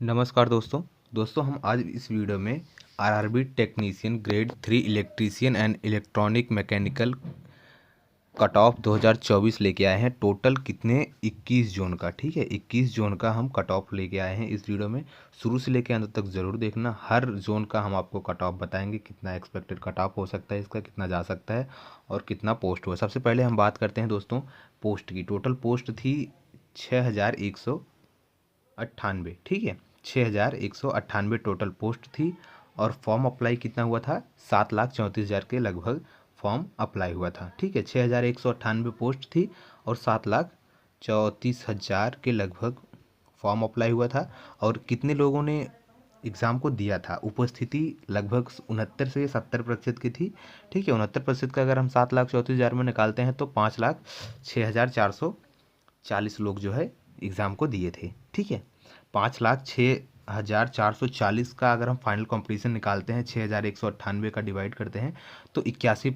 नमस्कार दोस्तों। हम आज इस वीडियो में RRB technician grade 3 electrician and electronic mechanical cut off 2024 लेके आए हैं। टोटल कितने 21 जोन का, ठीक है, 21 जोन का हम कट ऑफ लेके आए हैं इस वीडियो में। शुरू से लेके अंत तक ज़रूर देखना। हर जोन का हम आपको कट ऑफ बताएंगे, कितना एक्सपेक्टेड कट ऑफ हो सकता है इसका, कितना जा सकता है और कितना पोस्ट हुआ। सबसे पहले हम बात करते हैं दोस्तों पोस्ट की। टोटल पोस्ट थी 6198, ठीक है, 6198 टोटल पोस्ट थी। और फॉर्म अप्लाई कितना हुआ था? 7,34,000 के लगभग फॉर्म अप्लाई हुआ था, ठीक है। 6198 पोस्ट थी और 7,34,000 के लगभग फॉर्म अप्लाई हुआ था। और कितने लोगों ने एग्ज़ाम को दिया था? उपस्थिति लगभग 69 से 70% की थी, ठीक है। 69% का अगर हम 7,34,000 में निकालते हैं तो 5,06,440 लोग जो है एग्ज़ाम को दिए थे, ठीक है। 5,06,440 का अगर हम फाइनल कंप्लीशन निकालते हैं, 6,198 का डिवाइड करते हैं तो 81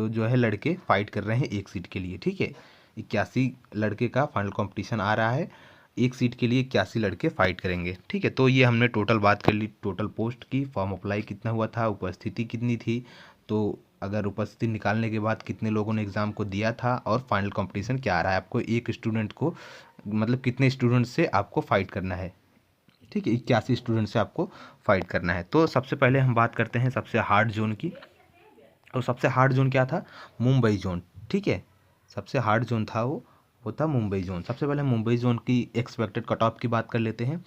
जो है लड़के फाइट कर रहे हैं एक सीट के लिए, ठीक है। 81 लड़के का फाइनल कंपटीशन आ रहा है, एक सीट के लिए 81 लड़के फाइट करेंगे, ठीक है। तो ये हमने टोटल बात कर ली, टोटल पोस्ट की, फॉर्म अप्लाई कितना हुआ था, उपस्थिति कितनी थी। तो अगर उपस्थिति निकालने के बाद कितने लोगों ने एग्ज़ाम को दिया था और फाइनल कंपटीशन क्या आ रहा है, आपको एक स्टूडेंट को मतलब कितने स्टूडेंट से आपको फाइट करना है, ठीक है, 81 स्टूडेंट से आपको फाइट करना है। तो सबसे पहले हम बात करते हैं सबसे हार्ड जोन की। और सबसे हार्ड जोन क्या था? मुंबई जोन, ठीक है। सबसे हार्ड जोन था वो था मुंबई जोन। सबसे पहले हम मुंबई जोन की एक्सपेक्टेड कट ऑफ की बात कर लेते हैं।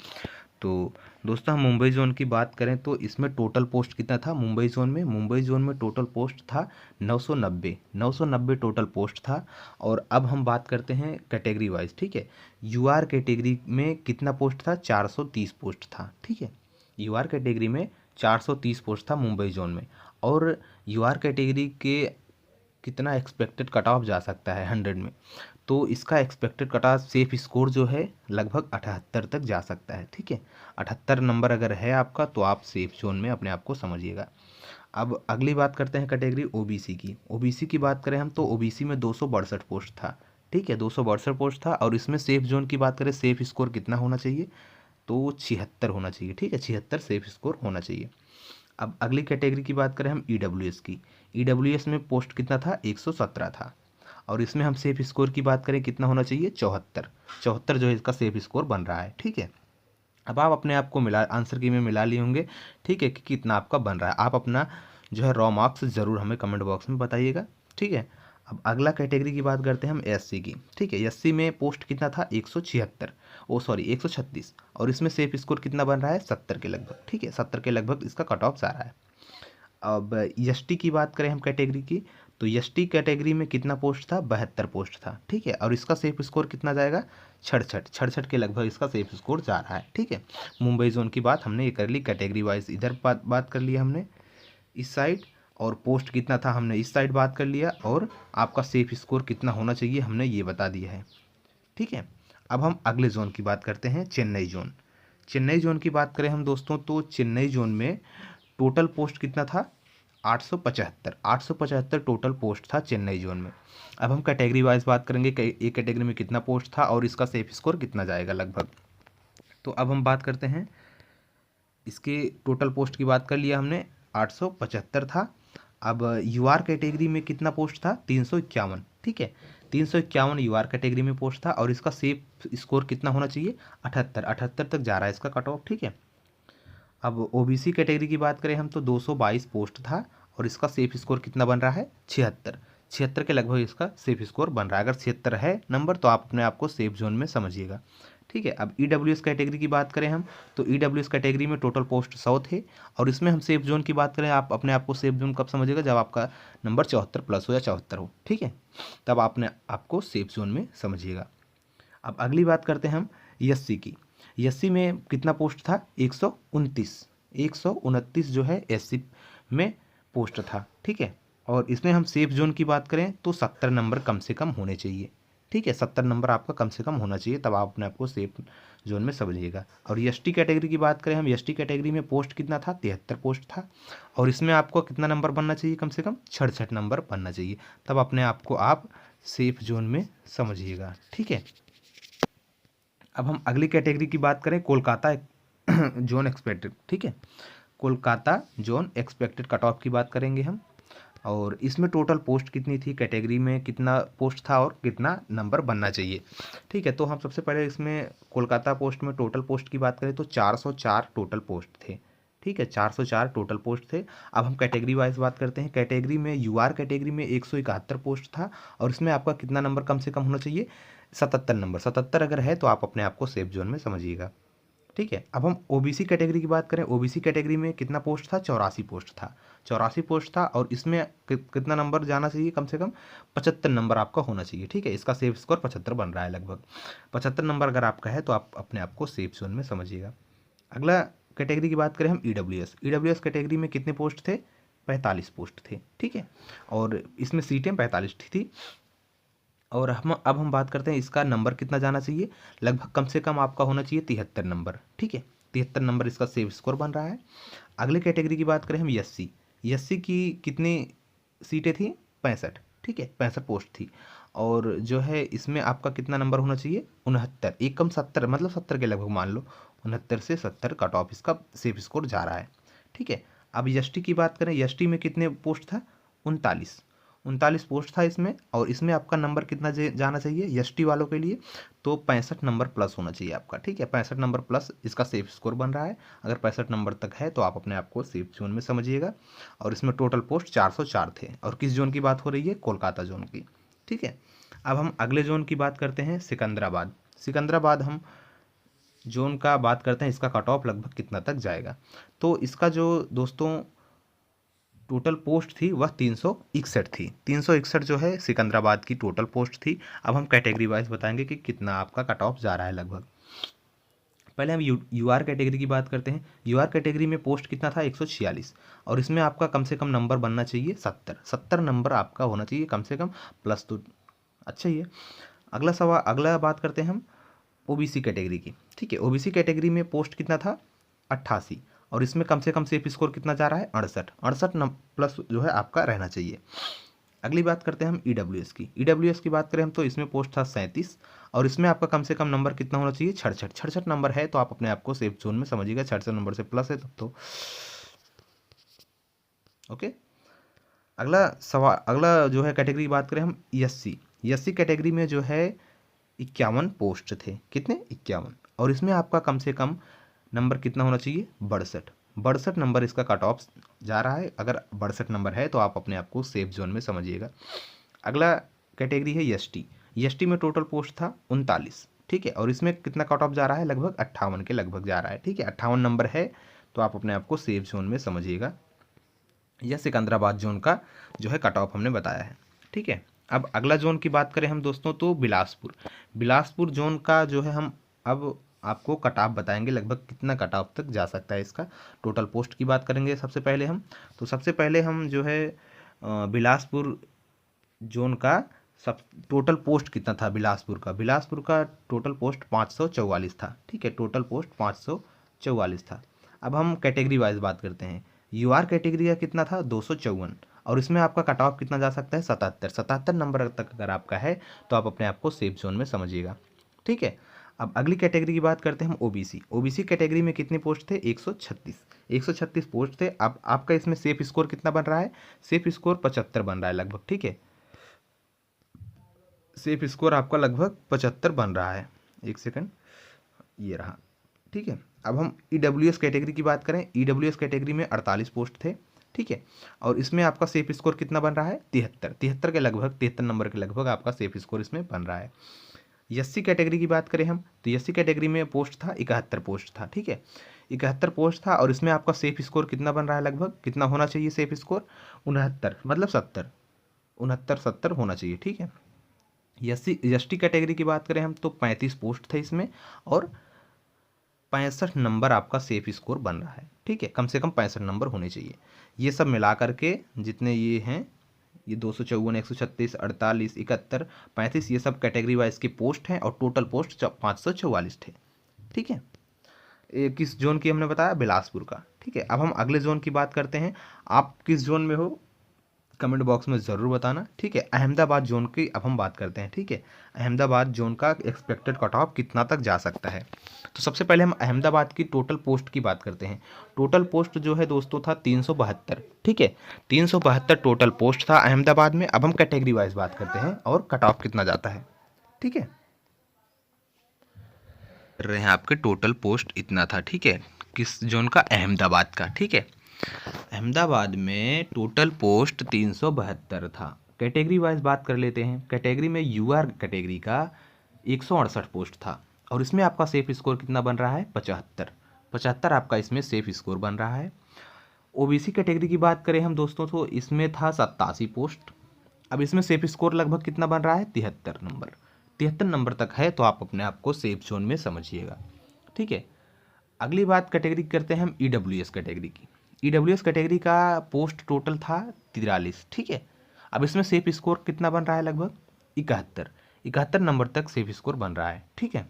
तो दोस्तों हम मुंबई जोन की बात करें तो इसमें टोटल पोस्ट कितना था मुंबई जोन में? मुंबई जोन में टोटल पोस्ट था 990 टोटल पोस्ट था। और अब हम बात करते हैं कैटेगरी वाइज, ठीक है। यूआर कैटेगरी में कितना पोस्ट था? 430 पोस्ट था, ठीक है। यूआर कैटेगरी में 430 पोस्ट था मुंबई जोन में। और यूआर कैटेगरी के कितना एक्सपेक्टेड कट ऑफ जा सकता है 100 में? तो इसका expected cut of safe score जो है लगभग 78 तक जा सकता है, ठीक है। 78 नंबर अगर है आपका तो आप सेफ जोन में अपने आप को समझिएगा। अब अगली बात करते हैं कैटेगरी ओबीसी की। ओबीसी की बात करें हम तो ओबीसी में 262 पोस्ट था, ठीक है, 262 पोस्ट था। और इसमें सेफ जोन की बात करें, सेफ स्कोर कितना होना चाहिए? तो 76 होना चाहिए, ठीक है, 76 सेफ स्कोर होना चाहिए। अब अगली कैटेगरी की बात करें हम ईडब्ल्यूएस की। ईडब्ल्यूएस में पोस्ट कितना था? 117 था। और इसमें हम सेफ स्कोर की बात करें कितना होना चाहिए? 74। 74 जो है इसका सेफ स्कोर बन रहा है, ठीक है। अब आप अपने आप को मिला आंसर की में मिला लिए होंगे, ठीक है, कि कितना आपका बन रहा है। आप अपना जो है रॉ मार्क्स ज़रूर हमें कमेंट बॉक्स में बताइएगा, ठीक है। अब अगला कैटेगरी की बात करते हैं हम एससी की, ठीक है। एससी में पोस्ट कितना था? 176, ओ सॉरी 136। और इसमें सेफ स्कोर कितना बन रहा है? 70 के लगभग, ठीक है, 70 के लगभग इसका कट ऑफ आ रहा है। अब एसटी की बात करें हम कैटेगरी की, तो एसटी कैटेगरी में कितना पोस्ट था? 72 पोस्ट था, ठीक है। और इसका सेफ स्कोर कितना जाएगा? 66 के लगभग इसका सेफ स्कोर जा रहा है, ठीक है। मुंबई जोन की बात हमने ये कर ली, कैटेगरी वाइज इधर बात कर लिया हमने इस साइड। और पोस्ट कितना था हमने इस साइड बात कर लिया। और आपका सेफ स्कोर कितना होना चाहिए हमने ये बता दिया है, ठीक है। अब हम अगले जोन की बात करते हैं, चेन्नई जोन। चेन्नई जोन की बात करें हम दोस्तों तो चेन्नई जोन में टोटल पोस्ट कितना था? 875 टोटल पोस्ट था चेन्नई जोन में। अब हम कैटेगरी वाइज बात करेंगे कि एक कैटेगरी में कितना पोस्ट था और इसका सेफ स्कोर कितना जाएगा लगभग। तो अब हम बात करते हैं इसके टोटल पोस्ट की बात कर लिया हमने, 875 था। अब यूआर कैटेगरी में कितना पोस्ट था? 351, ठीक है, 351 यूआर कैटेगरी में पोस्ट था। और इसका सेफ स्कोर कितना होना चाहिए? 78 तक जा रहा है इसका कट ऑफ, ठीक है। अब ओबीसी कैटेगरी की बात करें हम तो 222 पोस्ट था। और इसका सेफ स्कोर कितना बन रहा है? 76 के लगभग इसका सेफ स्कोर बन रहा है। अगर 76 है नंबर तो आप अपने आप को सेफ जोन में समझिएगा, ठीक है। अब ईडब्ल्यूएस कैटेगरी की बात करें हम तो ईडब्ल्यूएस कैटेगरी में टोटल पोस्ट 100 थे। और इसमें हम सेफ जोन की बात करें, आप अपने आप को सेफ जोन कब समझिएगा? जब आपका नंबर 74 प्लस हो या 74 हो, ठीक है, तब आपने आपको सेफ जोन में समझिएगा। अब अगली बात करते हैं हम एससी की। एससी में कितना पोस्ट था? 129 जो है एससी में पोस्ट था, ठीक है। और इसमें हम सेफ जोन की बात करें तो 70 नंबर कम से कम होने चाहिए, ठीक है, 70 नंबर आपका कम से कम होना चाहिए, तब आप अपने आपको सेफ जोन में समझिएगा। और एसटी कैटेगरी की बात करें हम, एसटी कैटेगरी में पोस्ट कितना था? 73 पोस्ट था। और इसमें आपको कितना नंबर बनना चाहिए? कम से कम 66 नंबर बनना चाहिए, तब अपने आप को आप सेफ जोन में समझिएगा, ठीक है। अब हम अगली कैटेगरी की बात करें, कोलकाता जोन एक्सपेक्टेड, ठीक है, Kolkata zone expected cut of की बात करेंगे हम। और इसमें टोटल पोस्ट कितनी थी, कैटेगरी में कितना पोस्ट था और कितना नंबर बनना चाहिए, ठीक है। तो हम सबसे पहले इसमें कोलकाता पोस्ट में टोटल पोस्ट की बात करें तो 404 टोटल पोस्ट थे, ठीक है, 404 टोटल पोस्ट थे। अब हम कैटेगरी वाइज बात करते हैं। कैटेगरी में यूआर कैटेगरी में 171 पोस्ट था और इसमें आपका कितना नंबर कम से कम होना चाहिए, 77 नंबर। 77 अगर है तो आप अपने आप को सेफ जोन में समझिएगा, ठीक है। अब हम ओबीसी कैटेगरी की बात करें। ओबीसी कैटेगरी में कितना पोस्ट था, 84 पोस्ट था। 84 पोस्ट था और इसमें कितना नंबर जाना चाहिए, कम से कम 75 नंबर आपका होना चाहिए, ठीक है। इसका सेफ स्कोर 75 बन रहा है लगभग। 75 नंबर अगर आपका है तो आप अपने आप को सेफ जोन में समझिएगा। अगला कैटेगरी की बात करें हम ईडब्ल्यूएस। ईडब्ल्यूएस कैटेगरी में कितने पोस्ट थे, 45 पोस्ट थे, ठीक है। और इसमें सीटें 45 थी। और हम बात करते हैं इसका नंबर कितना जाना चाहिए, लगभग कम से कम आपका होना चाहिए 73 नंबर, ठीक है। 73 नंबर इसका सेफ स्कोर बन रहा है। अगले कैटेगरी की बात करें हम एससी। एससी की कितनी सीटें थी, 65, ठीक है, 65 पोस्ट थी। और जो है इसमें आपका कितना नंबर होना चाहिए, 69, एक कम 70, मतलब 70 के लगभग मान लो, 69 से 70 कट ऑफ इसका सेफ स्कोर जा रहा है, ठीक है। अब एसटी की बात करें, एसटी में कितने पोस्ट था, 39 पोस्ट था इसमें। और इसमें आपका नंबर कितना जाना चाहिए एसटी वालों के लिए, तो 65 नंबर प्लस होना चाहिए आपका, ठीक है। 65 नंबर प्लस इसका सेफ स्कोर बन रहा है। अगर 65 नंबर तक है तो आप अपने आप को सेफ जोन में समझिएगा। और इसमें टोटल पोस्ट 404 थे। और किस जोन की बात हो रही है, कोलकाता जोन की, ठीक है। अब हम अगले जोन की बात करते हैं, सिकंदराबाद। सिकंदराबाद हम जोन का बात करते हैं, इसका कट ऑफ लगभग कितना तक जाएगा। तो इसका जो दोस्तों टोटल पोस्ट थी वह 361 थी। 361 जो है सिकंदराबाद की टोटल पोस्ट थी। अब हम कैटेगरी वाइज बताएंगे कि कितना आपका कट ऑफ जा रहा है लगभग। पहले हम यूआर कैटेगरी की बात करते हैं। यूआर कैटेगरी में पोस्ट कितना था, 146। और इसमें आपका कम से कम नंबर बनना चाहिए 70 नंबर आपका होना चाहिए कम से कम, प्लस तो अच्छा ही है। अगला सवाल, अगला बात करते हैं हम ओबीसी कैटेगरी की, ठीक है। ओबीसी कैटेगरी में पोस्ट कितना था, 88। और इसमें कम से कम सेफ स्कोर कितना जा रहा है, 68 प्लस जो है आपका रहना चाहिए। अगली बात करते हैं हम ईडब्ल्यूएस की। ईडब्ल्यूएस की बात करें हम तो इसमें पोस्ट था 37। और इसमें आपका कम से कम नंबर कितना होना चाहिए, 66 नंबर है तो आप अपने आप को सेफ जोन में समझिएगा। 66 नंबर से प्लस है तब तो ओके। अगला सवाल, अगला जो है कैटेगरी की बात करें हम एससी। एससी कैटेगरी में जो है 51 पोस्ट थे, कितने, 51। और इसमें आपका कम से कम नंबर कितना होना चाहिए, 62 नंबर इसका कट ऑफ जा रहा है। अगर 62 नंबर है तो आप अपने आप को सेफ जोन में समझिएगा। अगला कैटेगरी है एसटी। एसटी में टोटल पोस्ट था 39, ठीक है। और इसमें कितना कट ऑफ जा रहा है, लगभग 58 के लगभग जा रहा है, ठीक है। 58 नंबर है तो आप अपने आप को सेफ जोन में समझिएगा। यह सिकंदराबाद जोन का जो है कट ऑफ हमने बताया है, ठीक है। अब अगला जोन की बात करें हम दोस्तों तो बिलासपुर। बिलासपुर जोन का जो है हम अब आपको कट ऑफ बताएंगे, लगभग कितना कट ऑफ तक जा सकता है इसका। टोटल पोस्ट की बात करेंगे सबसे पहले हम, तो सबसे पहले हम जो है बिलासपुर जोन का सब टोटल पोस्ट कितना था बिलासपुर का टोटल पोस्ट 544 था, ठीक है। टोटल पोस्ट 544 था। अब हम कैटेगरी वाइज बात करते हैं। यूआर कैटेगरी का कितना था, 254। और इसमें आपका कट ऑफ कितना जा सकता है, 77 नंबर तक अगर आपका है तो आप अपने आप को सेफ जोन में समझिएगा, ठीक है। अब अगली कैटेगरी की बात करते हैं हम ओबीसी। ओबीसी कैटेगरी में कितने पोस्ट थे, 136 पोस्ट थे। अब आपका इसमें सेफ स्कोर कितना बन रहा है, सेफ स्कोर 75 बन रहा है लगभग, ठीक है। सेफ स्कोर आपका लगभग 75 बन रहा है, एक सेकंड, ये रहा, ठीक है। अब हम ईडब्ल्यूएस कैटेगरी की बात करें। ईडब्ल्यूएस कैटेगरी में 48 पोस्ट थे, ठीक है। और इसमें आपका सेफ स्कोर कितना बन रहा है, 73 के लगभग, 73 नंबर के लगभग आपका सेफ स्कोर इसमें बन रहा है। एससी कैटेगरी की बात करें हम तो एससी कैटेगरी में पोस्ट था 71 पोस्ट था, ठीक है। 71 पोस्ट था और इसमें आपका सेफ स्कोर कितना बन रहा है, लगभग कितना होना चाहिए सेफ स्कोर, 69, मतलब 70 होना चाहिए, ठीक है। एसटी कैटेगरी की बात करें हम तो 35 पोस्ट थे इसमें और 65 नंबर आपका सेफ स्कोर बन रहा है, ठीक है। कम से कम 65 नंबर होने चाहिए। ये सब मिला करके जितने ये हैं, ये 254, 136, 48, 71, 35, ये सब कैटेगरी वाइज के पोस्ट हैं और टोटल पोस्ट 544 थे, ठीक है। किस जोन की हमने बताया, बिलासपुर का, ठीक है। अब हम अगले जोन की बात करते हैं। आप किस जोन में हो, कमेंट बॉक्स में ज़रूर बताना, ठीक है। अहमदाबाद जोन की अब हम बात करते हैं, ठीक है। अहमदाबाद जोन का एक्सपेक्टेड कट ऑफ कितना तक जा सकता है। तो सबसे पहले हम अहमदाबाद की टोटल पोस्ट की बात करते हैं। टोटल पोस्ट जो है दोस्तों था 372, ठीक है। 372 टोटल पोस्ट था अहमदाबाद में। अब हम कैटेगरी वाइज बात करते हैं और कट ऑफ कितना जाता है, ठीक है। रहे हैं आपके टोटल पोस्ट इतना था, ठीक है, किस जोन का, अहमदाबाद का, ठीक है। अहमदाबाद में टोटल पोस्ट 372 था। कैटेगरी वाइज बात कर लेते हैं। कैटेगरी में यूआर कैटेगरी का 168 पोस्ट था और इसमें आपका सेफ स्कोर कितना बन रहा है, 75 आपका इसमें सेफ स्कोर बन रहा है। ओबीसी कैटेगरी की बात करें हम दोस्तों तो इसमें था 87 पोस्ट। अब इसमें सेफ स्कोर लगभग कितना बन रहा है, 73 नंबर तक है, तो आप अपने आप को सेफ जोन में समझिएगा, ठीक है। अगली बात कैटेगरी करते हैं हम ईडब्ल्यूएस कैटेगरी की। ईडब्ल्यूएस कैटेगरी का पोस्ट टोटल था 43, ठीक है। अब इसमें सेफ स्कोर कितना बन रहा है, लगभग 71 नंबर तक सेफ स्कोर बन रहा है, ठीक है।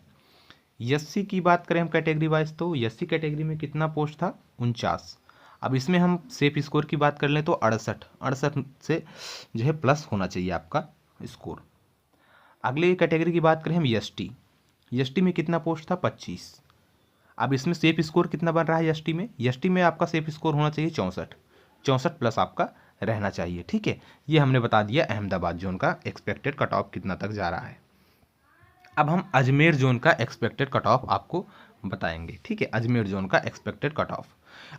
एससी की बात करें हम कैटेगरी वाइज तो एससी कैटेगरी में कितना पोस्ट था, 49। अब इसमें हम सेफ स्कोर की बात कर लें तो 68 से जो है प्लस होना चाहिए आपका स्कोर। अगले कैटेगरी की बात करें हम एसटी में कितना पोस्ट था, 25। अब इसमें सेफ स्कोर कितना बन रहा है एसटी में आपका सेफ स्कोर होना चाहिए 64 प्लस आपका रहना चाहिए, ठीक है। ये हमने बता दिया अहमदाबाद जोन का एक्सपेक्टेड कट ऑफ कितना तक जा रहा है। अब हम अजमेर जोन का एक्सपेक्टेड कट ऑफ आपको बताएंगे, ठीक है। अजमेर जोन का एक्सपेक्टेड कट ऑफ,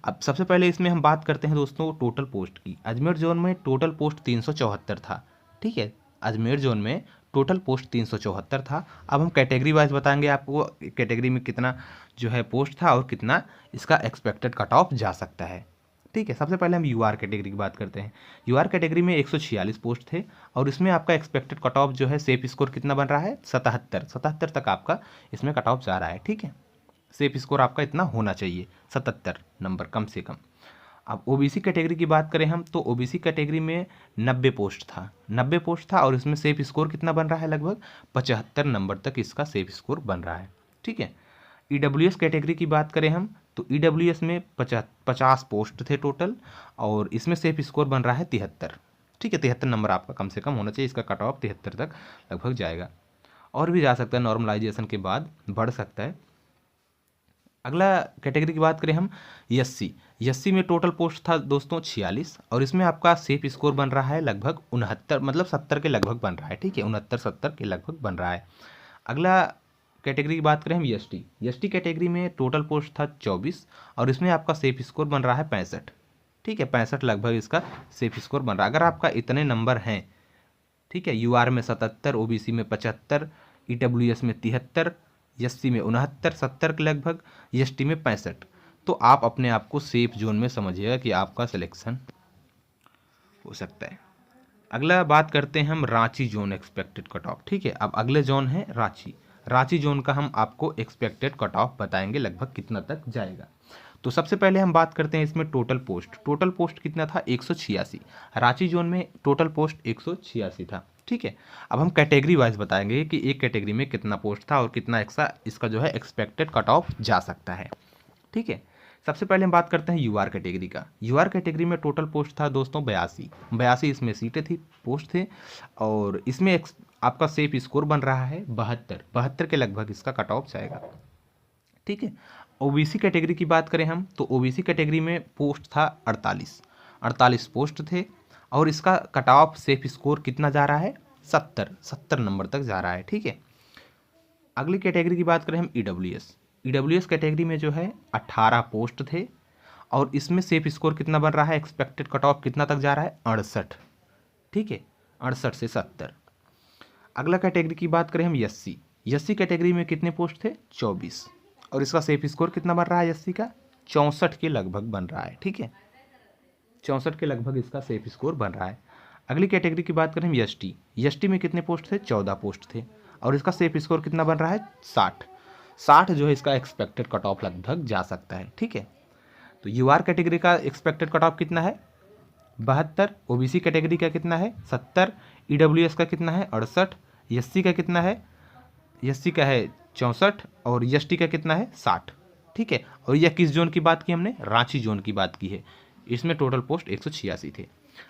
अब सबसे पहले इसमें हम बात करते हैं दोस्तों टोटल पोस्ट की। अजमेर जोन में टोटल पोस्ट 374 था, ठीक है। अजमेर जोन में टोटल पोस्ट 374 था। अब हम कैटेगरी वाइज बताएंगे आपको कैटेगरी में कितना जो है पोस्ट था और कितना इसका एक्सपेक्टेड कट ऑफ जा सकता है, ठीक है। सबसे पहले हम यूआर कैटेगरी की बात करते हैं। यूआर कैटेगरी में 146 पोस्ट थे और इसमें आपका एक्सपेक्टेड कट ऑफ जो है सेफ स्कोर कितना बन रहा है, 77 तक आपका इसमें कट ऑफ जा रहा है, ठीक है। सेफ स्कोर आपका इतना होना चाहिए, 77 नंबर कम से कम। अब ओबीसी कैटेगरी की बात करें हम तो ओबीसी कैटेगरी में 90 पोस्ट था और इसमें सेफ स्कोर कितना बन रहा है, लगभग 75 नंबर तक इसका सेफ स्कोर बन रहा है, ठीक है। ईडब्ल्यूएस कैटेगरी की बात करें हम तो ईडब्ल्यूएस में 50 पोस्ट थे टोटल और इसमें सेफ स्कोर बन रहा है 73, ठीक है। 73 नंबर आपका कम से कम होना चाहिए, इसका कट ऑफ 73 तक लगभग जाएगा, और भी जा सकता है, नॉर्मलाइजेशन के बाद बढ़ सकता है। अगला कैटेगरी की बात करें हम एससी में टोटल पोस्ट था दोस्तों 46 और इसमें आपका सेफ स्कोर बन रहा है लगभग 69, मतलब 70 के लगभग बन रहा है, ठीक है। 69-70 के लगभग बन रहा है। अगला कैटेगरी की बात करें हम एसटी कैटेगरी में टोटल पोस्ट था 24 और इसमें आपका सेफ स्कोर बन रहा है 65, ठीक है। 65 लगभग इसका सेफ स्कोर बन रहा है। अगर आपका इतने नंबर हैं, ठीक है, यूआर में 77, ओबीसी में 75, ईडब्ल्यूएस में 73, एससी में 69, 70 के लगभग, एसटी में 65, तो आप अपने आप को सेफ जोन में समझिएगा कि आपका सिलेक्शन हो सकता है। अगला बात करते हैं हम Ranchi zone expected cut of, ठीक है। अब अगले जोन है रांची जोन का हम आपको एक्सपेक्टेड कट ऑफ बताएंगे लगभग कितना तक जाएगा। तो सबसे पहले हम बात करते हैं इसमें टोटल पोस्ट कितना था, 186। रांची जोन में टोटल पोस्ट 186 था, ठीक है। अब हम कैटेगरी वाइज बताएंगे कि एक कैटेगरी में कितना पोस्ट था और कितना इसका जो है एक्सपेक्टेड कट ऑफ जा सकता है, ठीक है। सबसे पहले हम बात करते हैं यूआर कैटेगरी का। यूआर कैटेगरी में टोटल पोस्ट था दोस्तों 82 इसमें सीटें थी, पोस्ट थे और इसमें आपका सेफ स्कोर बन रहा है 72 के लगभग इसका कट ऑफ जाएगा, ठीक है। ओबीसी कैटेगरी की बात करें हम तो ओबीसी कैटेगरी में पोस्ट था 48 पोस्ट थे और इसका कट ऑफ सेफ स्कोर कितना जा रहा है, 70 नंबर तक जा रहा है, ठीक है। अगली कैटेगरी की बात करें हम ईडब्ल्यूएस कैटेगरी में जो है 18 पोस्ट थे और इसमें सेफ स्कोर कितना बन रहा है, एक्सपेक्टेड कट ऑफ कितना तक जा रहा है, 68, ठीक है, 68 से 70। अगला कैटेगरी की बात करें हम एससी कैटेगरी में कितने पोस्ट थे, 24 और इसका सेफ स्कोर कितना बन रहा है एससी का, 64 के लगभग बन रहा है, ठीक है। 64 के लगभग इसका सेफ स्कोर बन रहा है। अगली कैटेगरी की बात करें हम एसटी में कितने पोस्ट थे, 14 पोस्ट थे और इसका सेफ स्कोर कितना बन रहा है, 60 जो है इसका एक्सपेक्टेड कट ऑफ लगभग जा सकता है, ठीक है। तो यूआर कैटेगरी का एक्सपेक्टेड कट ऑफ कितना है, 72, ओबीसी कैटेगरी का कितना है, 70, ईडब्ल्यूएस का कितना है, 68, एससी का कितना है, एससी का है 64 और एसटी का कितना है, 60, ठीक है। और यह किस जोन की बात की हमने, रांची जोन की बात की है। इसमें टोटल पोस्ट 186 थे।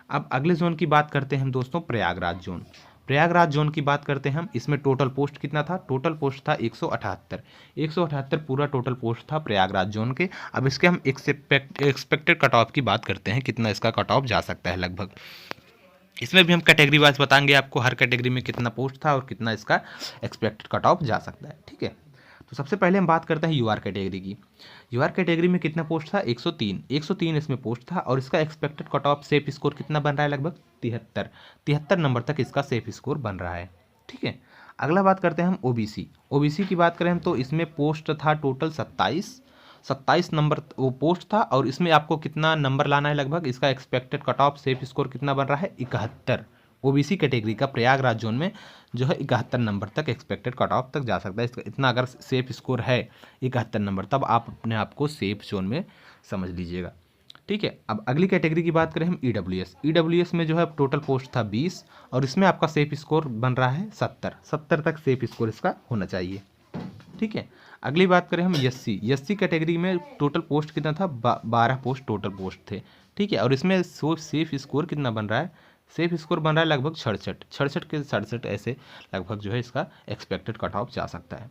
अब अगले जोन की बात करते हैं हम दोस्तों, प्रयागराज जोन। प्रयागराज जोन की बात करते हैं हम, इसमें टोटल पोस्ट कितना था? टोटल पोस्ट था 178। 178 पूरा टोटल पोस्ट था प्रयागराज जोन के। अब इसके हम एक्सपेक्टेड कट ऑफ की बात करते हैं, कितना इसका कट ऑफ जा सकता है लगभग। इसमें भी हम कैटेगरी वाइज बताएंगे आपको, हर कैटेगरी में कितना पोस्ट था और कितना इसका एक्सपेक्टेड कट ऑफ जा सकता है, ठीक है। तो सबसे पहले हम बात करते हैं यूआर कैटेगरी की। यूआर कैटेगरी में कितना पोस्ट था? 103। 103 इसमें पोस्ट था और इसका expected cut of safe score कितना बन रहा है? लगभग 73। 73 नंबर तक इसका सेफ स्कोर बन रहा है, ठीक है। अगला बात करते हैं हम ओबीसी। ओबीसी की बात करें हम तो इसमें पोस्ट था टोटल 27 नंबर वो पोस्ट था और इसमें आपको कितना नंबर लाना है? लगभग इसका expected cut of safe score कितना बन रहा है? 71। ओबीसी कैटेगरी का प्रयागराज जोन में जो है 71 नंबर तक एक्सपेक्टेड कट ऑफ तक जा सकता है। इसका इतना अगर सेफ स्कोर है 71 नंबर, तब आप अपने आप को सेफ जोन में समझ लीजिएगा, ठीक है। अब अगली कैटेगरी की बात करें हम, ईडब्ल्यूएस। ईडब्ल्यूएस में जो है टोटल पोस्ट था 20 और इसमें आपका सेफ स्कोर बन रहा है 70 तक सेफ स्कोर इसका होना चाहिए, ठीक है। अगली बात करें हम एससी। एससी कैटेगरी में टोटल पोस्ट कितना था? 12 पोस्ट टोटल पोस्ट थे, ठीक है। और इसमें सेफ स्कोर कितना बन रहा है? सेफ स्कोर बन रहा है लगभग 66 के 67 ऐसे लगभग जो है इसका एक्सपेक्टेड कट ऑफ जा सकता है।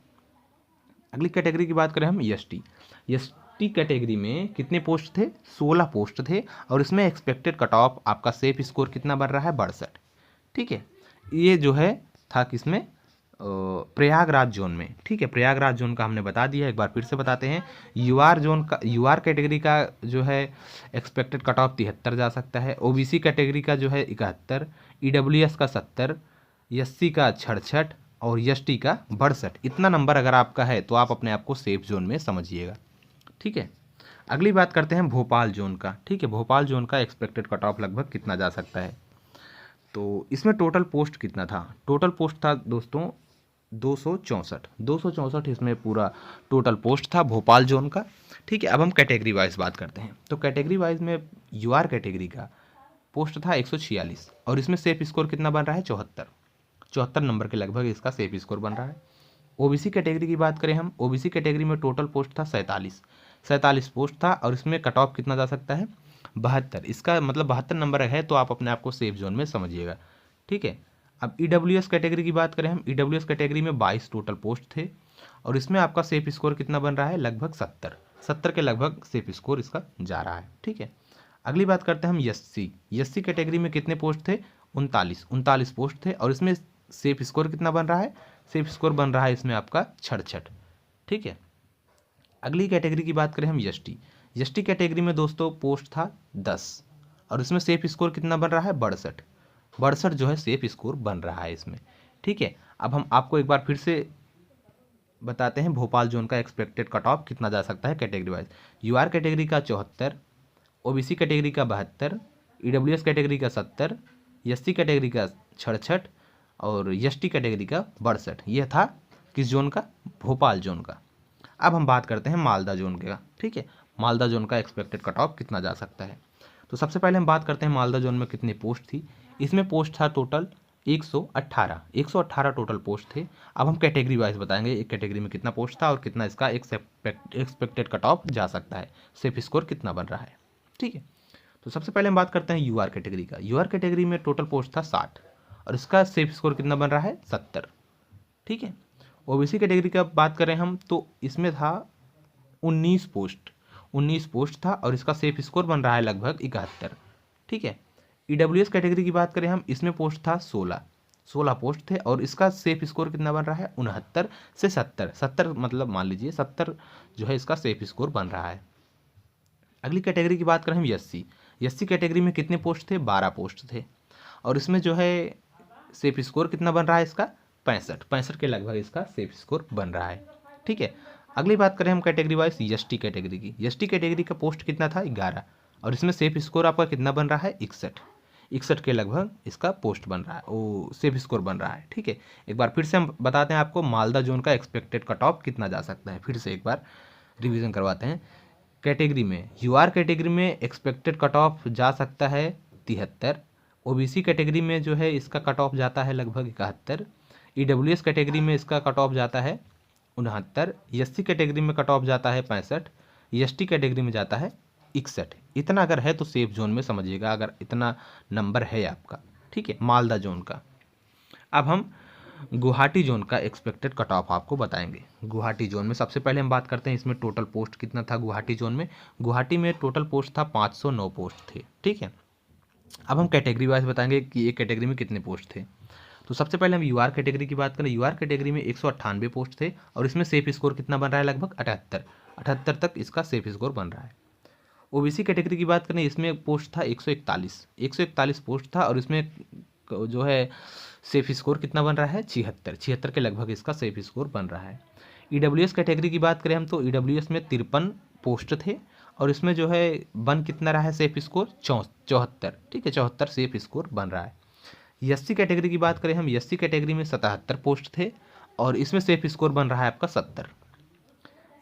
अगली कैटेगरी की बात करें हम एसटी। एसटी कैटेगरी में कितने पोस्ट थे? 16 पोस्ट थे और इसमें एक्सपेक्टेड कट ऑफ आपका सेफ स्कोर कितना बन रहा है? 62, ठीक है। ये जो है था किसमें? प्रयागराज जोन में, ठीक है। प्रयागराज जोन का हमने बता दिया, एक बार फिर से बताते हैं। यूआर जोन का, यूआर कैटेगरी का जो है एक्सपेक्टेड कट ऑफ 73 जा सकता है। ओबीसी कैटेगरी का जो है 71, ईडब्ल्यूएस का 70, एससी का 66 और एसटी का 62। इतना नंबर अगर आपका है तो आप अपने आप को सेफ जोन में समझिएगा, ठीक है। अगली बात करते हैं भोपाल जोन का, ठीक है। भोपाल जोन का एक्सपेक्टेड कट ऑफ लगभग कितना जा सकता है? तो इसमें टोटल पोस्ट कितना था? टोटल पोस्ट था दोस्तों 264 इसमें पूरा टोटल पोस्ट था भोपाल जोन का, ठीक है। अब हम कैटेगरी वाइज बात करते हैं, तो कैटेगरी वाइज में यूआर कैटेगरी का पोस्ट था 146 और इसमें सेफ स्कोर कितना बन रहा है? 74 नंबर के लगभग इसका सेफ स्कोर बन रहा है। ओबीसी कैटेगरी की बात करें हम, ओबीसी कैटेगरी में टोटल पोस्ट था 47 पोस्ट था और इसमें कट ऑफ कितना जा सकता है? 72। इसका मतलब 72 नंबर है तो आप अपने आप को सेफ जोन में समझिएगा, ठीक है। अब ईडब्ल्यूएस कैटेगरी की बात करें हम, ईडब्ल्यूएस कैटेगरी में 22 टोटल पोस्ट थे और इसमें आपका सेफ स्कोर कितना बन रहा है? लगभग 70 के लगभग सेफ स्कोर इसका जा रहा है, ठीक है। अगली बात करते हैं हम एससी कैटेगरी में कितने पोस्ट थे? 39 पोस्ट थे और इसमें सेफ स्कोर कितना बन रहा है? सेफ स्कोर बन रहा है इसमें आपका 66, ठीक है। अगली कैटेगरी की बात करें हम एसटी कैटेगरी में दोस्तों पोस्ट था 10 और इसमें सेफ स्कोर कितना बन रहा है? 62 जो है सेफ स्कोर बन रहा है इसमें, ठीक है। अब हम आपको एक बार फिर से बताते हैं भोपाल जोन का एक्सपेक्टेड कट ऑफ कितना जा सकता है कैटेगरी वाइज। यूआर कैटेगरी का 74, ओबीसी कैटेगरी का 72, ईडब्ल्यूएस कैटेगरी का 70, एससी कैटेगरी का 66 और एसटी कैटेगरी का 62। यह था किस जोन का? भोपाल जोन का। अब हम बात करते हैं मालदा जोन का, ठीक है। मालदा जोन का एक्सपेक्टेड कट ऑफ कितना जा सकता है? तो सबसे पहले हम बात करते हैं मालदा जोन में कितनी पोस्ट थी। इसमें पोस्ट था टोटल 118 टोटल पोस्ट थे। अब हम कैटेगरी वाइज बताएंगे एक कैटेगरी में कितना पोस्ट था और कितना इसका एक्सपेक्टेड कट ऑफ जा सकता है, सेफ स्कोर कितना बन रहा है, ठीक है। तो सबसे पहले हम बात करते हैं यूआर कैटेगरी का। यूआर कैटेगरी में टोटल पोस्ट था 60 और इसका सेफ स्कोर कितना बन रहा है? 70, ठीक है। ओबीसी कैटेगरी का बात करें हम तो इसमें था 19 पोस्ट था और इसका सेफ स्कोर बन रहा है लगभग 71, ठीक है। ईडब्ल्यूएस कैटेगरी की बात करें हम, इसमें पोस्ट था 16 पोस्ट थे और इसका सेफ स्कोर कितना बन रहा है? 69 से 70 मतलब मान लीजिए 70 जो है इसका सेफ स्कोर बन रहा है। अगली कैटेगरी की बात करें हम एससी कैटेगरी में कितने पोस्ट थे? 12 पोस्ट थे और इसमें जो है सेफ स्कोर कितना बन रहा है इसका? 65 के लगभग इसका सेफ स्कोर बन रहा है, ठीक है। अगली बात करें हम कैटेगरी वाइज एसटी कैटेगरी की। एसटी कैटेगरी का पोस्ट कितना था? 11 और इसमें सेफ स्कोर आपका कितना बन रहा है? 61 के लगभग इसका पोस्ट बन रहा है, वो सेफ स्कोर बन रहा है, ठीक है। एक बार फिर से हम बताते हैं आपको मालदा जोन का एक्सपेक्टेड कट ऑफ कितना जा सकता है। फिर से एक बार रिवीजन करवाते हैं। कैटेगरी में यूआर कैटेगरी में एक्सपेक्टेड कट ऑफ जा सकता है 73, ओबीसी कैटेगरी में जो है इसका कट ऑफ जाता है लगभग 71, ईडब्ल्यूएस कैटेगरी में इसका कट ऑफ जाता है 69, एससी कैटेगरी में कट ऑफ जाता है 65, एसटी कैटेगरी में जाता है 61। इतना अगर है तो सेफ जोन में समझिएगा, अगर इतना नंबर है आपका, ठीक है, मालदा जोन का। अब हम गुवाहाटी जोन का एक्सपेक्टेड कट ऑफ आपको बताएंगे। गुवाहाटी जोन में सबसे पहले हम बात करते हैं इसमें टोटल पोस्ट कितना था गुवाहाटी जोन में। गुवाहाटी में टोटल पोस्ट था 509 पोस्ट थे, ठीक है। अब हम कैटेगरी वाइज बताएंगे कि एक कैटेगरी में कितने पोस्ट थे। तो सबसे पहले हम यूआर कैटेगरी की बात करें। यूआर कैटेगरी में 198 पोस्ट थे और इसमें सेफ स्कोर कितना बन रहा है, लगभग 78 तक इसका सेफ स्कोर बन रहा है। ओबीसी कैटेगरी की बात करें, इसमें पोस्ट था 141 पोस्ट था और इसमें जो है सेफ स्कोर कितना बन रहा है, 76 के लगभग इसका सेफ स्कोर बन रहा है। ईडब्ल्यूएस कैटेगरी की बात करें हम तो ईडब्ल्यूएस में 53 पोस्ट थे और इसमें जो है बन कितना रहा है सेफ स्कोर, 74, ठीक है, 74 सेफ स्कोर बन रहा है। एससी कैटेगरी की बात करें हम, एससी कैटेगरी में 77 पोस्ट थे और इसमें सेफ स्कोर बन रहा है आपका 70।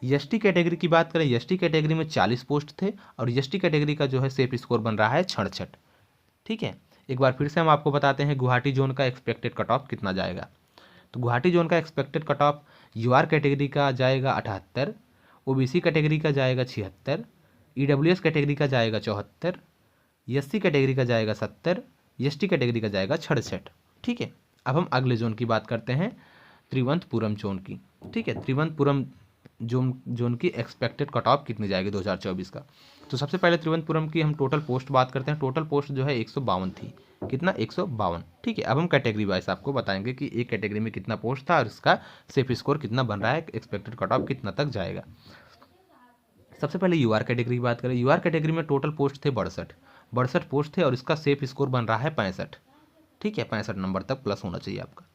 एसटी कैटेगरी की बात करें, एसटी कैटेगरी में 40 पोस्ट थे और एसटी कैटेगरी का जो है सेफ स्कोर बन रहा है 66, ठीक है। एक बार फिर से हम आपको बताते हैं गुवाहाटी जोन का एक्सपेक्टेड कट ऑफ कितना जाएगा। तो गुवाहाटी जोन का expected cut off UR category का जाएगा 78, ओबीसी कैटेगरी का जाएगा 76, ईडब्ल्यूएस कैटेगरी का जाएगा 74, एससी कैटेगरी का जाएगा 70, एसटी कैटेगरी का जाएगा 66, ठीक है। अब हम अगले जोन की बात करते हैं, त्रिवंतपुरम जोन की, ठीक है। त्रिवंतपुरम जोन की एक्सपेक्टेड कट ऑफ कितनी जाएगी 2024 का। तो सबसे पहले त्रिवंतपुरम की हम टोटल पोस्ट बात करते हैं। टोटल पोस्ट जो है 152 थी, कितना, 152, ठीक है। अब हम कैटेगरी वाइज आपको बताएंगे कि एक कैटेगरी में कितना पोस्ट था और इसका सेफ स्कोर कितना बन रहा है, एक्सपेक्टेड कट ऑफ कितना तक जाएगा। सबसे पहले यूआर कैटेगरी की बात करें। यूआर कैटेगरी में टोटल पोस्ट थे 62 पोस्ट थे और इसका सेफ स्कोर बन रहा है 65, ठीक है, 65 नंबर तक प्लस होना चाहिए आपका।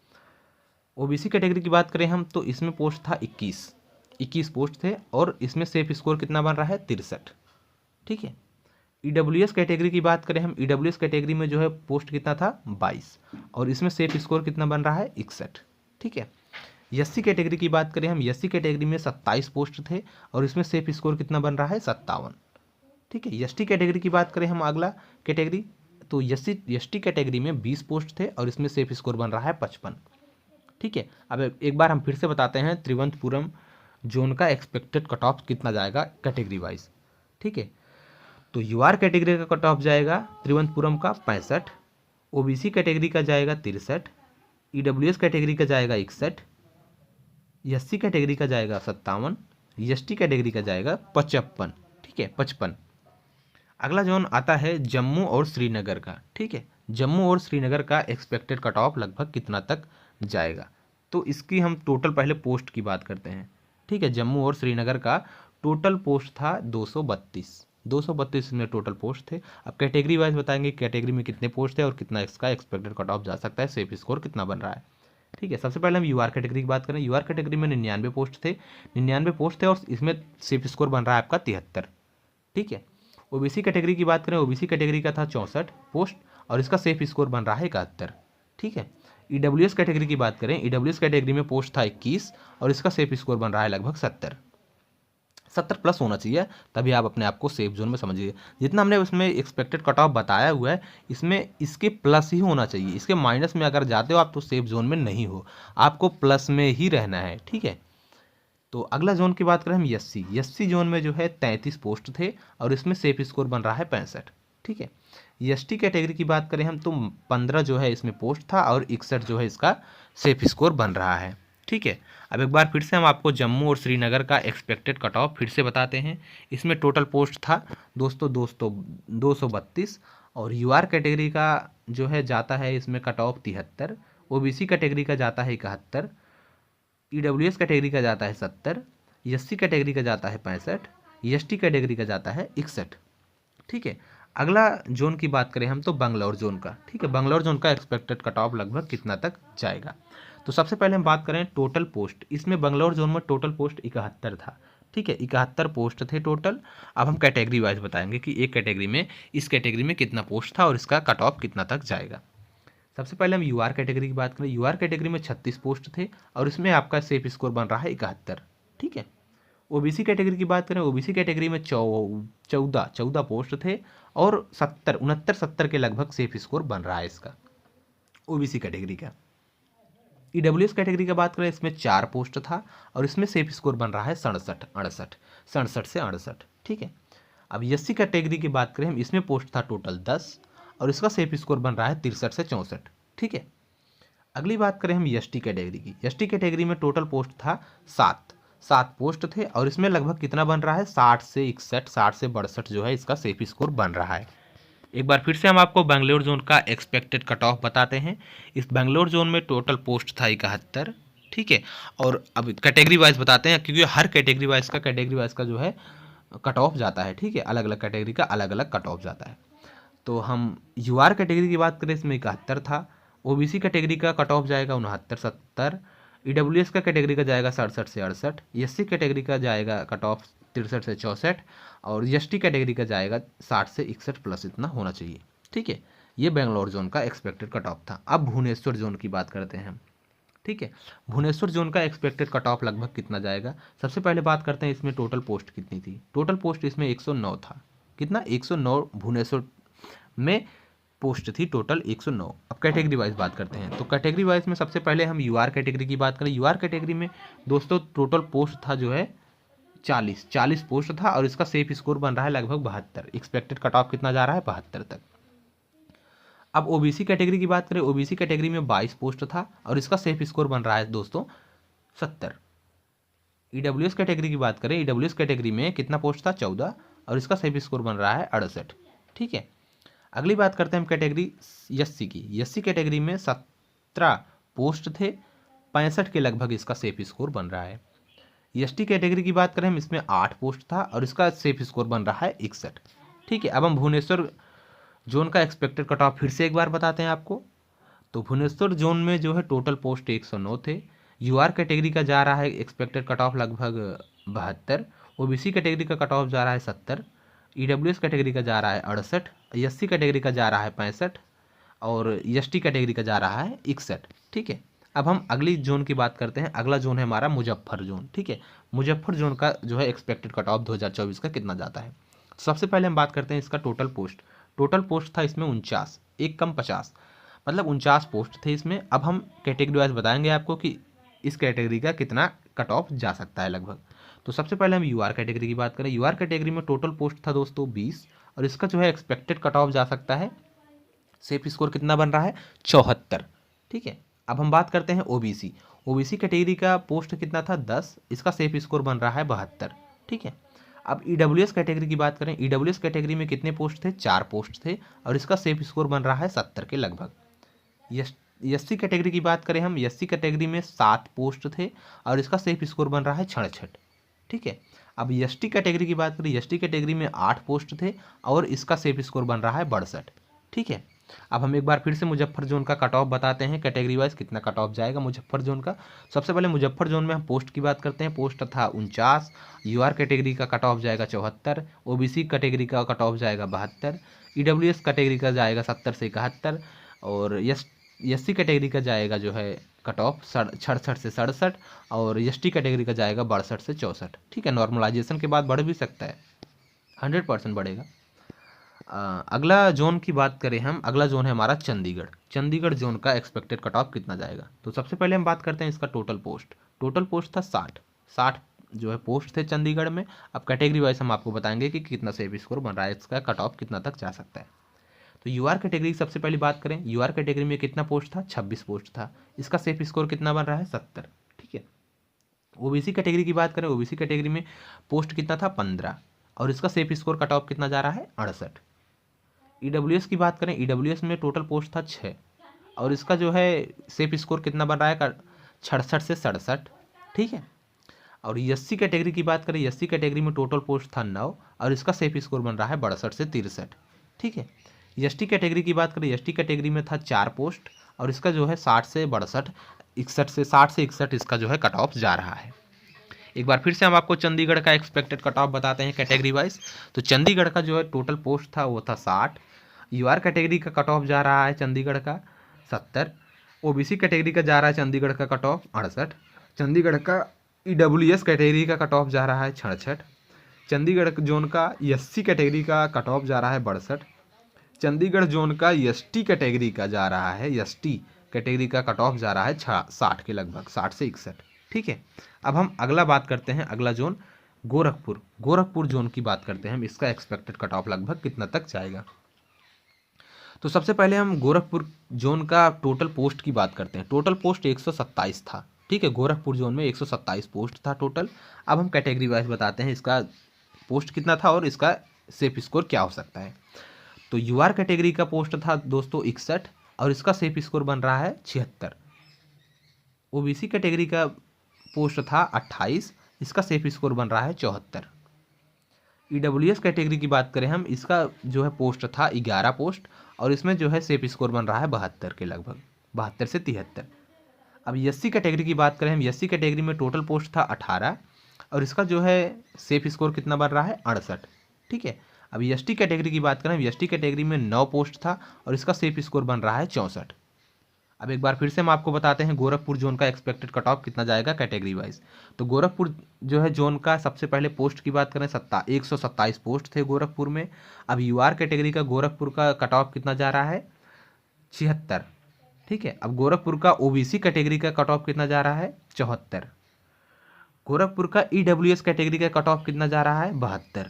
ओबीसी कैटेगरी की बात करें हम तो इसमें पोस्ट था 21 पोस्ट थे और इसमें सेफ स्कोर कितना बन रहा है, 63, ठीक है। ईडब्ल्यूएस कैटेगरी की बात करें हम, ईडब्ल्यूएस कैटेगरी में जो है पोस्ट कितना था, 22 और इसमें सेफ स्कोर कितना बन रहा है, 61, ठीक है। एससी कैटेगरी की बात करें हम, एससी कैटेगरी में 27 पोस्ट थे और इसमें सेफ स्कोर कितना बन रहा है, 57, ठीक है। एसटी कैटेगरी की बात करें हम, अगला कैटेगरी, तो एसटी कैटेगरी में 20 पोस्ट थे और इसमें सेफ स्कोर बन रहा है 55, ठीक है। अब एक बार हम फिर से बताते हैं त्रिवंतपुरम जोन का एक्सपेक्टेड कट ऑफ कितना जाएगा कैटेगरी वाइज, ठीक है। तो यूआर कैटेगरी का कट ऑफ जाएगा त्रिवंतपुरम का 65, ओबीसी कैटेगरी का जाएगा 63, ईडब्ल्यूएस कैटेगरी का जाएगा 61, एससी कैटेगरी का जाएगा 57, एसटी कैटेगरी का जाएगा 55, ठीक है, 55। अगला जोन आता है जम्मू और श्रीनगर का, ठीक है। जम्मू और श्रीनगर का एक्सपेक्टेड कट ऑफ लगभग कितना तक जाएगा, तो इसकी हम टोटल पहले पोस्ट की बात करते हैं, ठीक है। जम्मू और श्रीनगर का टोटल पोस्ट था 232 में टोटल पोस्ट थे। अब कैटेगरी वाइज बताएंगे कैटेगरी में कितने पोस्ट थे और कितना इसका एक्सपेक्टेड कट ऑफ जा सकता है, सेफ स्कोर कितना बन रहा है, ठीक है। सबसे पहले हम यूआर कैटेगरी की बात करें। यूआर कैटेगरी में 99 पोस्ट थे और इसमें सेफ स्कोर बन रहा है आपका 73, ठीक है। ओबीसी कैटेगरी की बात करें, ओबीसी कैटेगरी का था 64 पोस्ट और इसका सेफ स्कोर बन रहा है 71, ठीक है। ईडब्ल्यूएस कैटेगरी की बात करें, ईडब्ल्यूएस कैटेगरी में पोस्ट था 21 और इसका सेफ स्कोर बन रहा है लगभग 70 प्लस होना चाहिए, तभी आप अपने आप को सेफ जोन में समझिए। जितना हमने उसमें एक्सपेक्टेड कट ऑफ बताया हुआ है इसमें इसके प्लस ही होना चाहिए, इसके माइनस में अगर जाते हो आप तो सेफ जोन में नहीं हो, आपको प्लस में ही रहना है, ठीक है। तो अगला जोन की बात करें हम, एससी जोन में जो है 33 पोस्ट थे और इसमें सेफ स्कोर बन रहा है 65, ठीक है। एसटी कैटेगरी की बात करें हम तो 15 जो है इसमें पोस्ट था और 61 जो है इसका सेफ स्कोर बन रहा है, ठीक है। अब एक बार फिर से हम आपको जम्मू और श्रीनगर का एक्सपेक्टेड कट ऑफ फिर से बताते हैं। इसमें टोटल पोस्ट था 232 और यूआर कैटेगरी का जो है जाता है इसमें कट ऑफ 73, ओबीसी कैटेगरी का जाता है 71, ईडब्ल्यूएस कैटेगरी का जाता है 70, एससी कैटेगरी का जाता है 65, एसटी कैटेगरी का जाता है 61, ठीक है। अगला जोन की बात करें हम तो बंगलौर जोन का, ठीक है। बंगलौर जोन का एक्सपेक्टेड कट ऑफ लगभग कितना तक जाएगा। तो सबसे पहले हम बात करें टोटल पोस्ट, इसमें बंगलौर जोन में टोटल पोस्ट 71 था, ठीक है, 71 पोस्ट थे टोटल। अब हम कैटेगरी वाइज बताएंगे कि एक कैटेगरी में, इस कैटेगरी में कितना पोस्ट था और इसका कट ऑफ कितना तक जाएगा। सबसे पहले हम यूआर कैटेगरी की बात करें। यूआर कैटेगरी में 36 पोस्ट थे और इसमें आपका सेफ स्कोर बन रहा है 71, ठीक है। ओबीसी कैटेगरी की बात करें, ओबीसी कैटेगरी में 14 पोस्ट थे और 69 के लगभग सेफ स्कोर बन रहा है इसका ओबीसी कैटेगरी का। ईडब्ल्यूएस कैटेगरी की बात करें, इसमें 4 पोस्ट था और इसमें सेफ स्कोर बन रहा है 67 से 68, ठीक है। अब एससी कैटेगरी की बात करें हम, इसमें पोस्ट था टोटल 10 और इसका सेफ स्कोर बन रहा है 63 से 64। ठीक है। अगली बात करें हम एसटी कैटेगरी की। एसटी कैटेगरी में टोटल पोस्ट था 7 पोस्ट थे और इसमें लगभग कितना बन रहा है 60 से 61, 60 से 62 जो है इसका सेफ स्कोर बन रहा है। एक बार फिर से हम आपको बेंगलोर जोन का एक्सपेक्टेड कट ऑफ बताते हैं। इस बेंगलोर जोन में टोटल पोस्ट था 71। ठीक है। और अब कैटेगरी वाइज बताते हैं, क्योंकि हर कैटेगरी वाइज का जो है कट ऑफ जाता है। ठीक है। अलग अलग कैटेगरी का अलग अलग कट ऑफ जाता है। तो हम यूआर कैटेगरी की बात करें, इसमें 71 था। ओबीसी कैटेगरी का कट ऑफ जाएगा 69, 70। ईडब्ल्यूएस का कैटेगरी का जाएगा 67 से 68। एससी कैटेगरी का जाएगा कट ऑफ 63 से 64 और एसटी कैटेगरी का जाएगा 60 से 61 प्लस इतना होना चाहिए। ठीक है। ये बेंगलोर जोन का एक्सपेक्टेड कट ऑफ था। अब भुवनेश्वर जोन की बात करते हैं हम। ठीक है। भुवनेश्वर जोन का एक्सपेक्टेड कट ऑफ लगभग कितना जाएगा। सबसे पहले बात करते हैं इसमें टोटल पोस्ट कितनी थी। टोटल पोस्ट इसमें 109 था। कितना, 109 भुवनेश्वर में पोस्ट थी टोटल 109। अब कैटेगरी वाइज बात करते हैं, तो कैटेगरी वाइज में सबसे पहले हम यूआर कैटेगरी की बात करें। यूआर कैटेगरी में दोस्तों टोटल पोस्ट था जो है 40 पोस्ट था और इसका सेफ स्कोर बन रहा है लगभग 72। एक्सपेक्टेड कट ऑफ कितना जा रहा है, 72 तक। अब ओबीसी कैटेगरी की बात करें, ओबीसी कैटेगरी में 22 पोस्ट था और इसका सेफ स्कोर बन रहा है दोस्तों 70। ईडब्ल्यूएस कैटेगरी की बात करें, ईडब्ल्यूएस कैटेगरी में कितना पोस्ट था, 14 और इसका सेफ स्कोर बन रहा है 68। ठीक है। अगली बात करते हैं हम कैटेगरी एससी की। एससी कैटेगरी में 17 पोस्ट थे, 65 के लगभग इसका सेफ स्कोर बन रहा है। एसटी कैटेगरी की बात करें हम, इसमें 8 पोस्ट था और इसका सेफ स्कोर बन रहा है 61। ठीक है। अब हम भुवनेश्वर जोन का एक्सपेक्टेड कट ऑफ फिर से एक बार बताते हैं आपको। तो भुवनेश्वर जोन में जो है टोटल पोस्ट 109 थे। यूआर कैटेगरी का जा रहा है एक्सपेक्टेड कट ऑफ लगभग 72। ओबीसी कैटेगरी का कट ऑफ जा रहा है 70। ईडब्ल्यूएस कैटेगरी का जा रहा है 68। एससी कैटेगरी का जा रहा है 65 और एसटी कैटेगरी का जा रहा है 61। ठीक है। अब हम अगली जोन की बात करते हैं। अगला जोन है हमारा मुजफ्फर जोन। ठीक है। मुजफ्फर जोन का जो है एक्सपेक्टेड कट ऑफ 2024 का कितना जाता है। सबसे पहले हम बात करते हैं इसका टोटल पोस्ट। टोटल पोस्ट था इसमें 49, एक कम 50, मतलब 49 पोस्ट थे इसमें। अब हम कैटेगरी वाइज बताएंगे आपको कि इस कैटेगरी का कितना कट ऑफ जा सकता है लगभग। तो सबसे पहले हम यूआर कैटेगरी की बात करें। यूआर कैटेगरी में टोटल पोस्ट था दोस्तों 20 और इसका जो है एक्सपेक्टेड कट ऑफ जा सकता है, सेफ स्कोर कितना बन रहा है, 74। ठीक है। अब हम बात करते हैं ओबीसी। ओबीसी कैटेगरी का पोस्ट कितना था, 10, इसका सेफ स्कोर बन रहा है 72। ठीक है। अब ईडब्ल्यूएस कैटेगरी की बात करें। ईडब्ल्यूएस कैटेगरी में कितने पोस्ट थे, 4 पोस्ट थे और इसका सेफ स्कोर बन रहा है 70 के लगभग। एससी कैटेगरी की बात करें हम, एससी कैटेगरी में 7 पोस्ट थे और इसका सेफ स्कोर बन रहा है 66। ठीक है। अब एसटी कैटेगरी की बात करें, एसटी कैटेगरी में 8 पोस्ट थे और इसका सेफ स्कोर बन रहा है 62। ठीक है। अब हम एक बार फिर से मुजफ्फर जोन का कट ऑफ बताते हैं, कैटेगरी वाइज कितना कट ऑफ जाएगा मुजफ्फर जोन का। सबसे पहले मुजफ्फर जोन में हम पोस्ट की बात करते हैं। पोस्ट था 49। यूआर कैटेगरी का कट ऑफ जाएगा 74। ओबीसी कैटेगरी का कट ऑफ जाएगा 72। ईडब्ल्यूएस कैटेगरी का जाएगा 70 से 71 और एससी कैटेगरी का जाएगा जो है कट ऑफ 66 से 67 और एसटी कैटेगरी का जाएगा 62 से 64। ठीक है। नॉर्मलाइजेशन के बाद बढ़ भी सकता है, 100% बढ़ेगा। अगला जोन की बात करें हम, अगला जोन है हमारा चंडीगढ़। चंडीगढ़ जोन का एक्सपेक्टेड कट ऑफ कितना जाएगा। तो सबसे पहले हम बात करते हैं इसका टोटल पोस्ट। टोटल पोस्ट था 60 जो है पोस्ट थे चंडीगढ़ में। अब कैटेगरी वाइज हम आपको बताएंगे कि कितना सेफ स्कोर बन रहा है, इसका कट ऑफ कितना तक जा सकता है। तो यूआर कैटेगरी की सबसे पहली बात करें। यूआर कैटेगरी में कितना पोस्ट था, 26 पोस्ट था। इसका सेफ स्कोर कितना बन रहा है, 70। ठीक है। ओबीसी कैटेगरी की बात करें, ओबीसी कैटेगरी में पोस्ट कितना था, 15 और इसका सेफ स्कोर कट ऑफ कितना जा रहा है, 68। ईडब्ल्यूएस की बात करें, ईडब्ल्यूएस में टोटल पोस्ट था 6 और इसका जो है सेफ स्कोर कितना बन रहा है, 66 से 67। ठीक है। और एससी कैटेगरी की बात करें, एससी कैटेगरी में टोटल पोस्ट था 9 और इसका सेफ स्कोर बन रहा है 62 से 63। ठीक है। एसटी कैटेगरी की बात करें, एसटी कैटेगरी में था 4 पोस्ट और इसका जो है 60 से 62, 61 से 60 से 61 इसका जो है कट ऑफ जा रहा है। एक बार फिर से हम आपको चंडीगढ़ का एक्सपेक्टेड कट ऑफ बताते हैं कैटेगरी वाइज। तो चंडीगढ़ का जो है टोटल पोस्ट था वो था 60। यूआर कैटेगरी का कट ऑफ जा रहा है चंडीगढ़ का 70। ओबीसी कैटेगरी का जा रहा है चंडीगढ़ का कट ऑफ 68। चंडीगढ़ का ईडब्ल्यूएस कैटेगरी का कट ऑफ जा रहा है 66। चंडीगढ़ जोन का एससी कैटेगरी का कट ऑफ जा रहा है 62। चंडीगढ़ जोन का एसटी कैटेगरी का जा रहा है, एसटी कैटेगरी का कट ऑफ जा रहा है 60 के लगभग, 60 से 61। ठीक है। अब हम अगला बात करते हैं, अगला जोन गोरखपुर जोन की बात करते हैं हम, इसका एक्सपेक्टेड कट ऑफ लगभग कितना तक जाएगा। तो सबसे पहले हम गोरखपुर जोन का टोटल पोस्ट की बात करते हैं। टोटल पोस्ट 127 था, ठीक है, गोरखपुर जोन में 127 पोस्ट था टोटल। अब हम कैटेगरी वाइज बताते हैं इसका पोस्ट कितना था और इसका सेफ स्कोर क्या हो सकता है। तो यूआर कैटेगरी का पोस्ट था दोस्तों 61 और इसका सेफ स्कोर बन रहा है 76। ओबीसी कैटेगरी का पोस्ट था 28, इसका सेफ स्कोर बन रहा है 74। ईडब्ल्यूएस कैटेगरी की बात करें हम, इसका जो है पोस्ट था 11 पोस्ट और इसमें जो है सेफ स्कोर बन रहा है 72 के लगभग, 72 से 73। अब एससी कैटेगरी की बात करें हम, एससी कैटेगरी में टोटल पोस्ट था 18 और इसका जो है सेफ स्कोर कितना बन रहा है 68, ठीक है। अब एसटी कैटेगरी की बात करें, एसटी कैटेगरी में 9 पोस्ट था और इसका सेफ स्कोर बन रहा है 64। अब एक बार फिर से हम आपको बताते हैं गोरखपुर जोन का एक्सपेक्टेड कट ऑफ कितना जाएगा कैटेगरी वाइज। तो गोरखपुर जो है जोन का सबसे पहले पोस्ट की बात करें 127 पोस्ट थे गोरखपुर में। अब यूआर कैटेगरी का गोरखपुर का कट ऑफ कितना जा रहा है 76, ठीक है। अब गोरखपुर का ओबीसी कैटेगरी का कट ऑफ कितना जा रहा है 74। गोरखपुर का ईडब्ल्यूएस कैटेगरी का कट ऑफ कितना जा रहा है 72।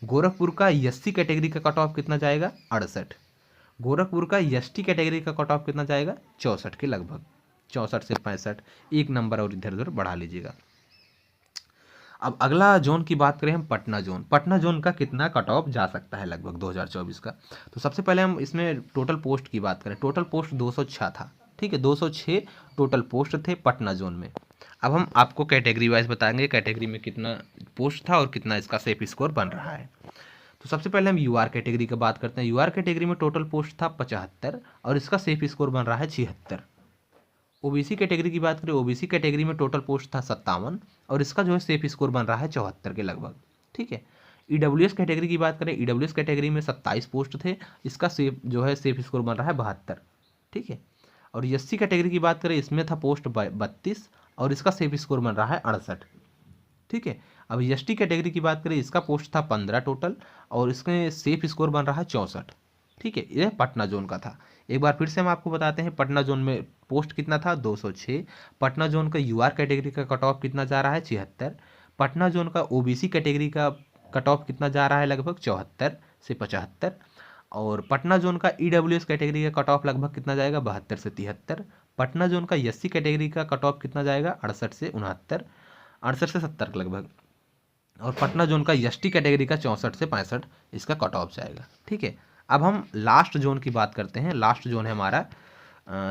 गोरखपुर का एससी कैटेगरी का कट ऑफ कितना जाएगा 68। गोरखपुर का एसटी कैटेगरी का कट ऑफ कितना जाएगा 64 के लगभग, 64 से 65, एक नंबर और इधर उधर बढ़ा लीजिएगा। अब अगला जोन की बात करें हम पटना जोन। पटना जोन का कितना कट ऑफ जा सकता है लगभग 2024 का। तो सबसे पहले हम इसमें टोटल पोस्ट की बात करें, टोटल पोस्ट 206 था, ठीक है, 206 टोटल पोस्ट थे पटना जोन में। अब हम आपको कैटेगरी वाइज बताएंगे कैटेगरी में कितना पोस्ट था और कितना इसका सेफ स्कोर बन रहा है। तो सबसे पहले हम यूआर कैटेगरी की बात करते हैं। यूआर कैटेगरी में टोटल पोस्ट था 75 और इसका सेफ स्कोर बन रहा है 76। ओबीसी कैटेगरी की बात करें, ओबीसी कैटेगरी में टोटल पोस्ट था 57 और इसका जो है सेफ स्कोर बन रहा है 74 के लगभग, ठीक है। ईडब्ल्यूएस कैटेगरी की बात करें, ईडब्ल्यूएस कैटेगरी में 27 पोस्ट थे, इसका सेफ स्कोर बन रहा है 72, ठीक है। और एससी कैटेगरी की बात करें, इसमें था पोस्ट 32 और इसका सेफ स्कोर बन रहा है 68, ठीक है। अब एसटी कैटेगरी की बात करें, इसका पोस्ट था 15 टोटल और इसमें सेफ स्कोर बन रहा है 64, ठीक है। यह पटना जोन का था। एक बार फिर से हम आपको बताते हैं पटना जोन में पोस्ट कितना था 206। पटना जोन का यूआर कैटेगरी का कट ऑफ कितना जा रहा है 76। पटना जोन का ओबीसी कैटेगरी का कट ऑफ कितना जा रहा है लगभग 74 से 75। और पटना जोन का ईडब्ल्यूएस कैटेगरी का कट ऑफ लगभग कितना जाएगा 72 से 73। पटना जोन का एससी कैटेगरी का कट ऑफ कितना जाएगा 68 से 69, 68 से 70 लगभग। और पटना जोन का एसटी कैटेगरी का 64 से 65 इसका कट ऑफ जाएगा, ठीक है। अब हम लास्ट जोन की बात करते हैं। लास्ट जोन है हमारा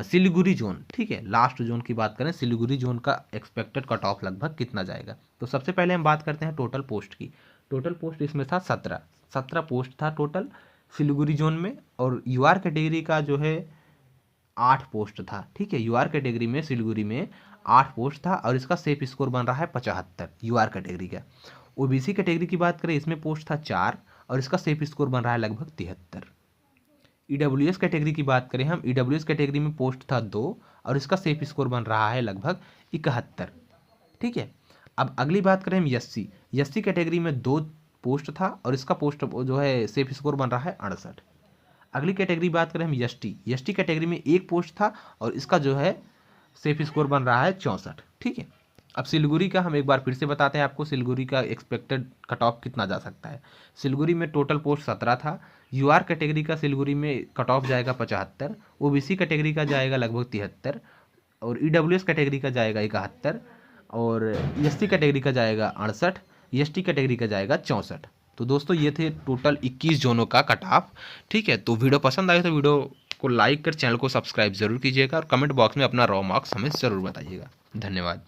सिलीगुड़ी जोन, ठीक है। लास्ट जोन की बात करें, सिलीगुड़ी जोन का एक्सपेक्टेड कट ऑफ लगभग कितना जाएगा। तो सबसे पहले हम बात करते हैं टोटल पोस्ट की। टोटल पोस्ट इसमें था 17 पोस्ट था टोटल सिलीगुड़ी जोन में। और यूआर कैटेगरी का जो है 8 पोस्ट था, ठीक है। यूआर कैटेगरी में सिलीगुड़ी में 8 पोस्ट था और इसका सेफ स्कोर बन रहा है 75 यूआर कैटेगरी का। ओबीसी कैटेगरी की बात करें, इसमें पोस्ट था 4 और इसका सेफ स्कोर बन रहा है लगभग 73। ईडब्ल्यूएस कैटेगरी की बात करें हम, ईडब्ल्यूएस कैटेगरी में पोस्ट था 2 और इसका सेफ स्कोर बन रहा है लगभग 71, ठीक है। अब अगली बात करें हम एससी कैटेगरी में 2 पोस्ट था और इसका पोस्ट जो है सेफ स्कोर बन रहा है 68। अगली कैटेगरी बात करें हम एसटी कैटेगरी में 1 पोस्ट था और इसका जो है सेफ स्कोर बन रहा है 64, ठीक है। अब सिलीगुड़ी का हम एक बार फिर से बताते हैं आपको, सिलीगुड़ी का एक्सपेक्टेड कट ऑफ कितना जा सकता है। सिलीगुड़ी में टोटल पोस्ट 17 था। यूआर कैटेगरी का सिलीगुड़ी में कट ऑफ जाएगा 75, ओबीसी कैटेगरी का जाएगा लगभग 73 और ईडब्ल्यूएस कैटेगरी का जाएगा 71 और एससी कैटेगरी का जाएगा 68, एसटी कैटेगरी का जाएगा 64। तो दोस्तों ये थे टोटल 21 जोनों का कट ऑफ, ठीक है। तो वीडियो पसंद आए तो वीडियो को लाइक कर चैनल को सब्सक्राइब जरूर कीजिएगा और कमेंट बॉक्स में अपना रॉ मार्क्स हमें ज़रूर बताइएगा। धन्यवाद।